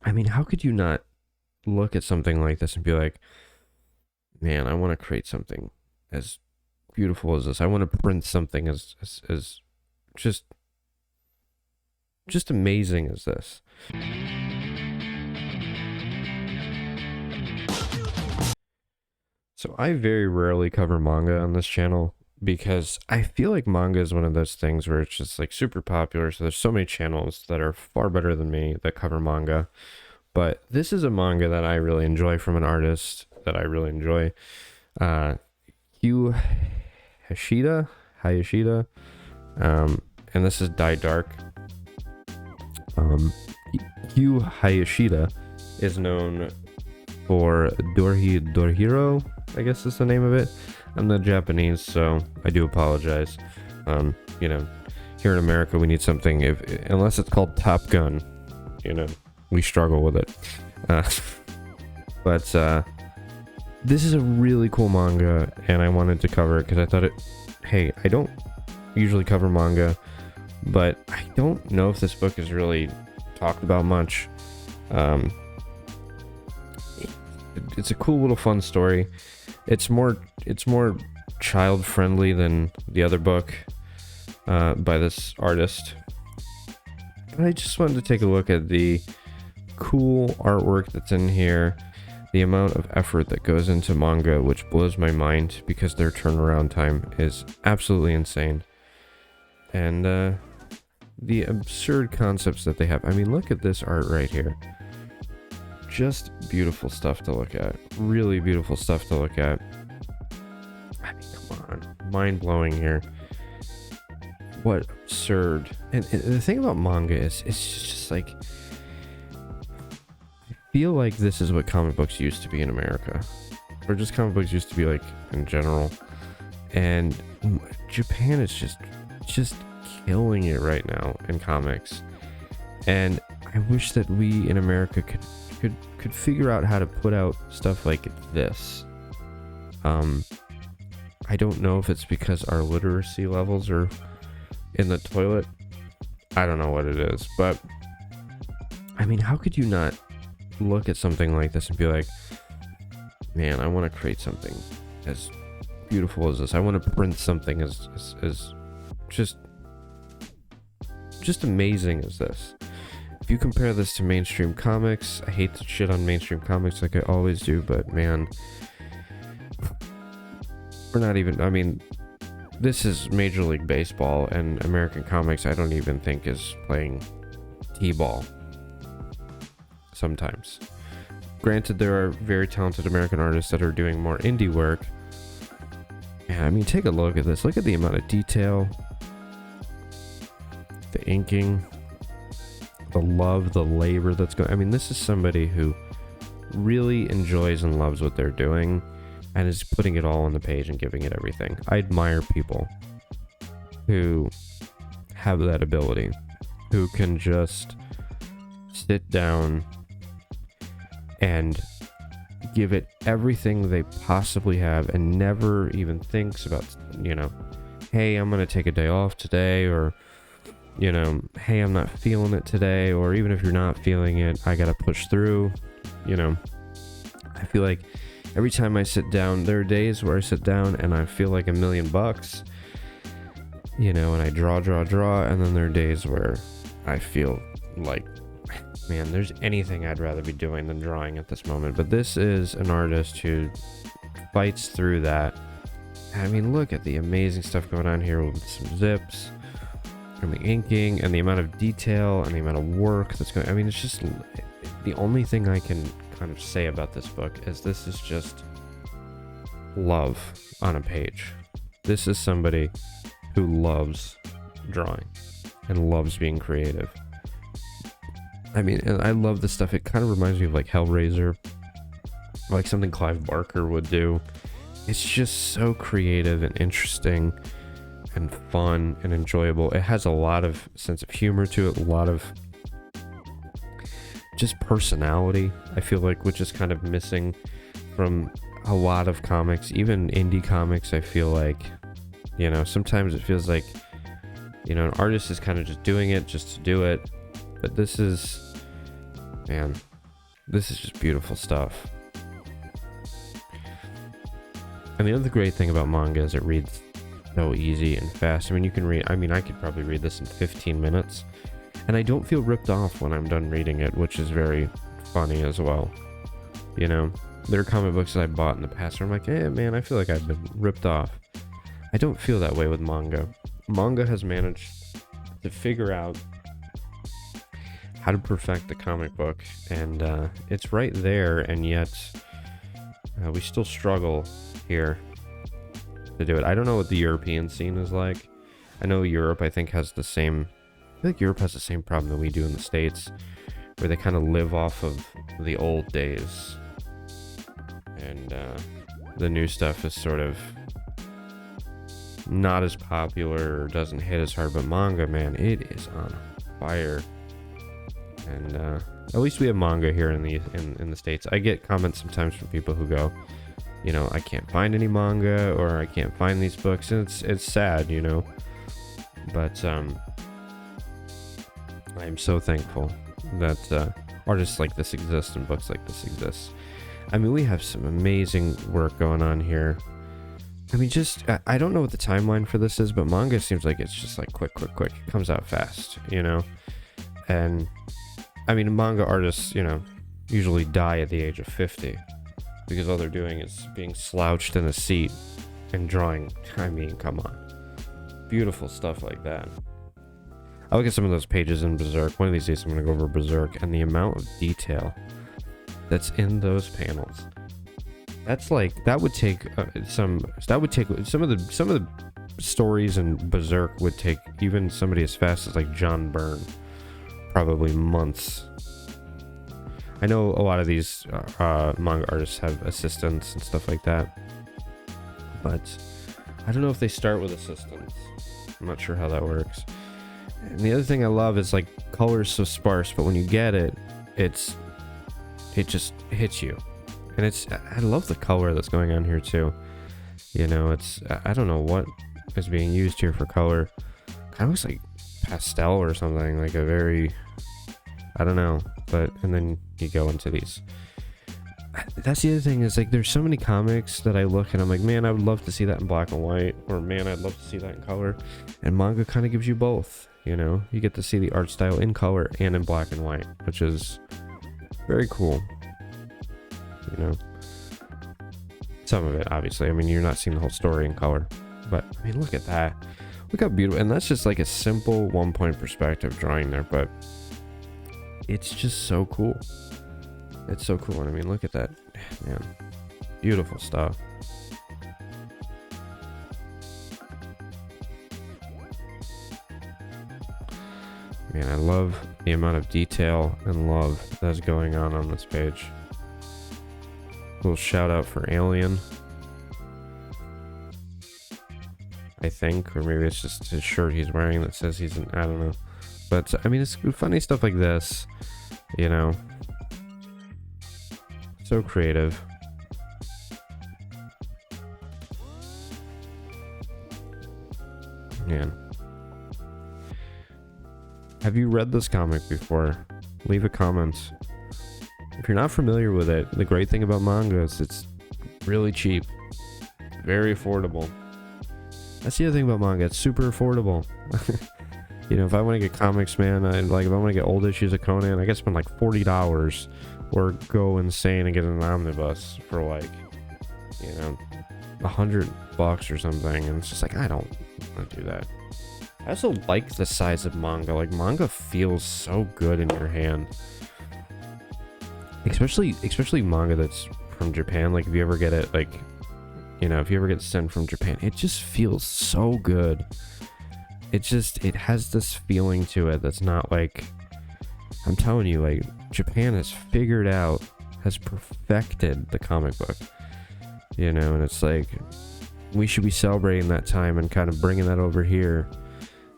I mean, how could you not look at something like this and be like, man, I want to create something as beautiful as this. I want to print something as just just amazing as this. So I very rarely cover manga on this channel because I feel like manga is one of those things where it's just like super popular. So there's so many channels that are far better than me that cover manga. But this is a manga that I really enjoy from an artist that I really enjoy. Uh, Hugh Hayashida. And this is Die Dark. Um, Hugh Hayashida is known for Dorhiro, I guess is the name of it. I'm not Japanese, so I do apologize. You know, here in America, we need something, unless it's called Top Gun, we struggle with it. But this is a really cool manga, and I wanted to cover it because I thought hey, I don't usually cover manga, but I don't know if this book is really talked about much. It's a cool little fun story. It's more child friendly than the other book by this artist. But I just wanted to take a look at the cool artwork that's in here, the amount of effort that goes into manga, which blows my mind because their turnaround time is absolutely insane, and the absurd concepts that they have. I mean, look at this art right here. Just beautiful stuff to look at. Really beautiful stuff to look at. I mean, come on. Mind-blowing here. What absurd. And the thing about manga is, it's just like, I feel like this is what comic books used to be in America. Or just comic books used to be like in general. And Japan is just killing it right now in comics. And I wish that we in America could figure out how to put out stuff like this. I don't know if it's because our literacy levels are in the toilet. I don't know what it is, but I mean, how could you not look at something like this and be like, man, I want to create something as beautiful as this. I want to print something as just amazing as this. If you compare this to mainstream comics, I hate to shit on mainstream comics like I always do, but man, we're not even, I mean, this is Major League Baseball, and American comics I don't even think is playing t-ball sometimes. Granted, there are very talented American artists that are doing more indie work. Yeah, I mean, take a look at this. Look at the amount of detail, the inking, the love, the labor that's going. I mean, this is somebody who really enjoys and loves what they're doing and is putting it all on the page and giving it everything. I admire people who have that ability, who can just sit down and give it everything they possibly have and never even thinks about, hey, I'm going to take a day off today, or hey, I'm not feeling it today, or even if you're not feeling it, I gotta push through. I feel like every time I sit down, there are days where I sit down and I feel like $1,000,000, and I draw, and then there are days where I feel like, man, there's anything I'd rather be doing than drawing at this moment. But this is an artist who fights through that. I mean, look at the amazing stuff going on here with some zips, and the inking, and the amount of detail, and the amount of work that's going. I mean, it's just the only thing I can kind of say about this book is this is just love on a page. This is somebody who loves drawing and loves being creative. I mean, and I love this stuff. It kind of reminds me of like Hellraiser, like something Clive Barker would do. It's just so creative and interesting and fun and enjoyable. It has a lot of sense of humor to it, a lot of just personality, I feel like, which is kind of missing from a lot of comics, even indie comics. I feel like, sometimes it feels like, an artist is kind of just doing it just to do it. But this is, man, This is just beautiful stuff. And the other great thing about manga is it reads so easy and fast. I mean, you can read, I could probably read this in 15 minutes. And I don't feel ripped off when I'm done reading it, which is very funny as well. You know, there are comic books that I bought in the past where I'm like, man, I feel like I've been ripped off. I don't feel that way with manga. Manga has managed to figure out how to perfect the comic book, and it's right there, and yet we still struggle here to do it. I don't know what the European scene is like. I know Europe, I think, has the same... I think Europe has the same problem that we do in the States, where they kind of live off of the old days. And the new stuff is sort of not as popular or doesn't hit as hard. But manga, man, it is on fire. And at least we have manga here in the States. I get comments sometimes from people who go, you know, I can't find any manga, or I can't find these books, and it's sad, you know. But I'm so thankful that artists like this exist and books like this exist. I mean, we have some amazing work going on here. I mean, just, I don't know what the timeline for this is, but manga seems like it's just like quick. It comes out fast, you know? And, I mean, manga artists, you know, usually die at the age of 50 because all they're doing is being slouched in a seat and drawing. I mean, come on. Beautiful stuff like that. I look at some of those pages in Berserk. One of these days I'm going to go over Berserk, and the amount of detail that's in those panels. That's like, that would take some of the stories in Berserk would take even somebody as fast as like John Byrne probably months. I know a lot of these manga artists have assistants and stuff like that, but I don't know if they start with assistants. I'm not sure how that works. And the other thing I love is like color's so sparse, but when you get it, it just hits you. And I love the color that's going on here too. You know, I don't know what is being used here for color. Kind of looks like pastel or something, like a very, I don't know. But, and then you go into these. That's the other thing, is like there's so many comics that I look and I'm like, man, I would love to see that in black and white, or man, I'd love to see that in color. And manga kind of gives you both, you know? You get to see the art style in color and in black and white, which is very cool. You know, some of it, obviously. I mean, you're not seeing the whole story in color, but I mean, look at that. Look how beautiful. And that's just like a simple 1-point perspective drawing there, but it's just so cool. It's so cool. And I mean, look at that, man. Beautiful stuff. Man, I love the amount of detail and love that's going on this page. Little shout out for Alien, I think, or maybe it's just his shirt he's wearing that says he's I don't know. But I mean, it's funny stuff like this, you know. So creative. Man. Have you read this comic before? Leave a comment. If you're not familiar with it, the great thing about manga is it's really cheap, very affordable. That's the other thing about manga, it's super affordable. You know, if I want to get comics, man, if I want to get old issues of Conan, I can spend like $40 or go insane and get an omnibus for like, you know, $100 or something. And it's just like, I don't want to do that. I also like the size of manga. Like, manga feels so good in your hand. Especially manga that's from Japan. Like, if you ever get it, like, you know, if you ever get sent from Japan, it just feels so good. It has this feeling to it that's not like, I'm telling you, like, Japan has figured out, has perfected the comic book, you know, and it's like, we should be celebrating that time and kind of bringing that over here.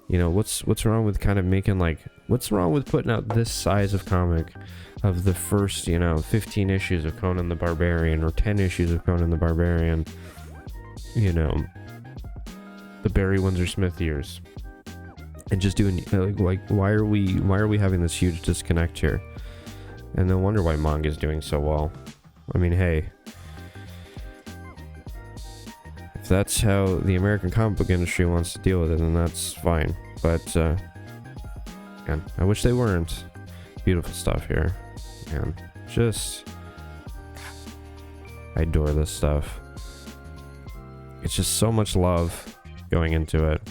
You know, what's wrong with kind of making, like, what's wrong with putting out this size of comic of the first, you know, 15 issues of Conan the Barbarian, or 10 issues of Conan the Barbarian, you know, the Barry Windsor Smith years, and just doing, like why are we having this huge disconnect here? And no wonder why manga is doing so well. I mean, hey, if that's how the American comic book industry wants to deal with it, then that's fine. But, man, I wish they weren't. Beautiful stuff here. Man, I adore this stuff. It's just so much love going into it.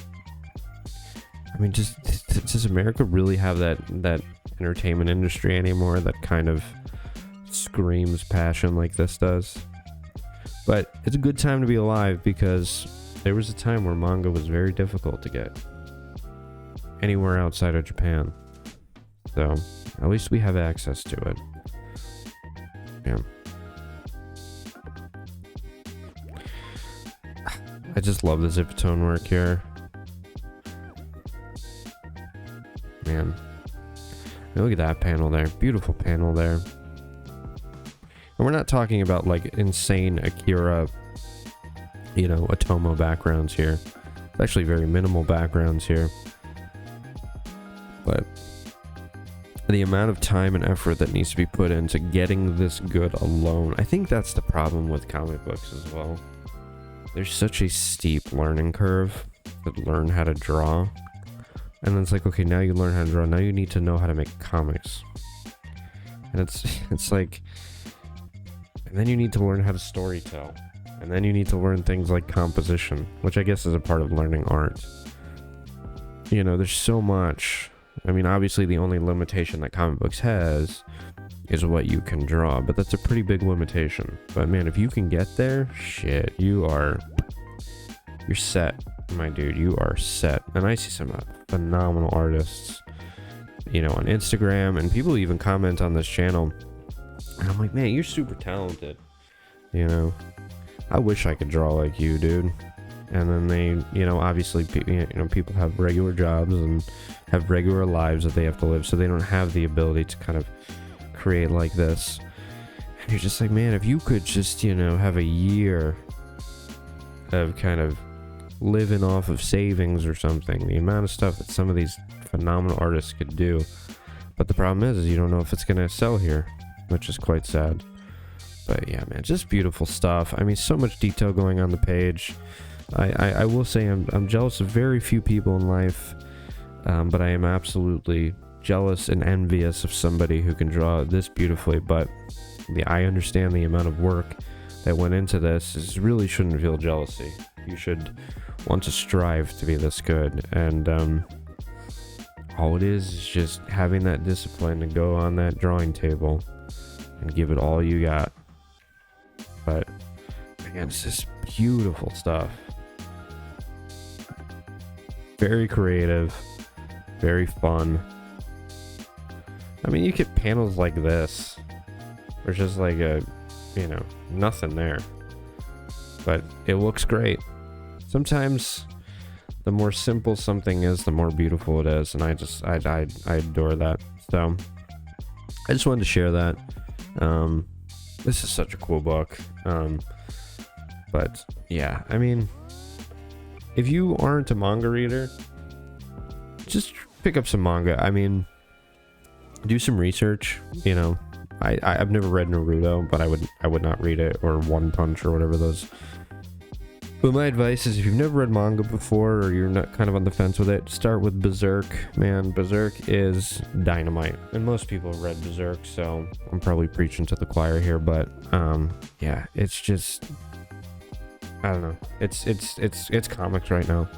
I mean, does America really have that entertainment industry anymore that kind of screams passion like this does? But it's a good time to be alive, because there was a time where manga was very difficult to get anywhere outside of Japan. So at least we have access to it. Yeah. I just love the zip tone work here. Man. Look at that panel there. Beautiful panel there. And we're not talking about like insane Akira, Otomo backgrounds here. It's actually very minimal backgrounds here. But the amount of time and effort that needs to be put into getting this good alone, I think that's the problem with comic books as well. There's such a steep learning curve to learn how to draw. And then it's like, okay, now you learn how to draw. Now you need to know how to make comics. And it's like, and then you need to learn how to storytell. And then you need to learn things like composition, which I guess is a part of learning art. There's so much. I mean, obviously the only limitation that comic books has is what you can draw, but that's a pretty big limitation. But man, if you can get there, shit, you're set, my dude. You are set. And I see some phenomenal artists, on Instagram, and people even comment on this channel, and I'm like, man, you're super talented. I wish I could draw like you, dude. And then they, obviously, people have regular jobs and have regular lives that they have to live, so they don't have the ability to kind of create like this. And you're just like, man, if you could just, have a year of kind of living off of savings or something, the amount of stuff that some of these phenomenal artists could do. But the problem is you don't know if it's going to sell here, which is quite sad. But yeah, man, just beautiful stuff. I mean, so much detail going on the page. I will say I'm jealous of very few people in life, but I am absolutely jealous and envious of somebody who can draw this beautifully. But I understand the amount of work that went into this. This really shouldn't feel jealousy. You should want to strive to be this good. And all it is just having that discipline to go on that drawing table and give it all you got. But again, it's just beautiful stuff. Very creative, very fun. I mean, you get panels like this. There's just like nothing there. But it looks great. Sometimes the more simple something is, the more beautiful it is. And I adore that. So I just wanted to share that. This is such a cool book. But yeah, I mean, if you aren't a manga reader, just pick up some manga. I mean, do some research. I've never read Naruto, but I would not read it, or One Punch, or whatever those. But my advice is, if you've never read manga before, or you're not kind of on the fence with it, start with Berserk. Man, Berserk is dynamite, and most people have read Berserk, so I'm probably preaching to the choir here. But yeah, it's just, I don't know. It's comics right now.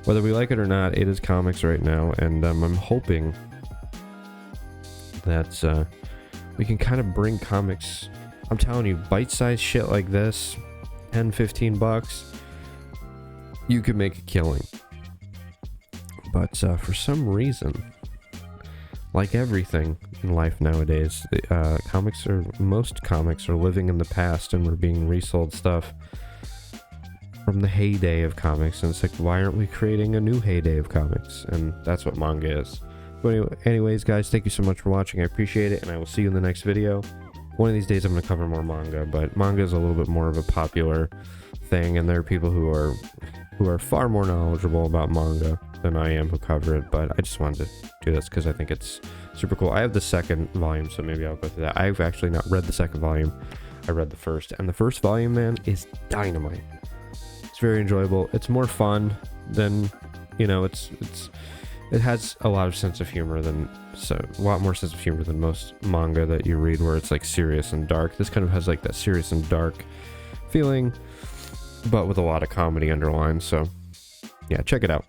Whether we like it or not, it is comics right now, and I'm hoping that we can kind of bring comics. I'm telling you, bite-sized shit like this, 10, 15 bucks, you could make a killing. But for some reason, like everything in life nowadays, most comics are living in the past, and we're being resold stuff from the heyday of comics. And it's like, why aren't we creating a new heyday of comics? And that's what manga is. But anyways, guys, thank you so much for watching. I appreciate it, and I will see you in the next video. One of these days I'm going to cover more manga, but manga is a little bit more of a popular thing, and there are people who are far more knowledgeable about manga than I am who cover it. But I just wanted to do this because I think it's super cool. I have the second volume, so maybe I'll go through that. I've actually not read the second volume. I read the first, and the first volume, man, is dynamite. It's very enjoyable. It's more fun than, you know, it has a lot of sense of humor a lot more sense of humor than most manga that you read where it's like serious and dark. This kind of has like that serious and dark feeling, but with a lot of comedy underlined. So yeah, check it out.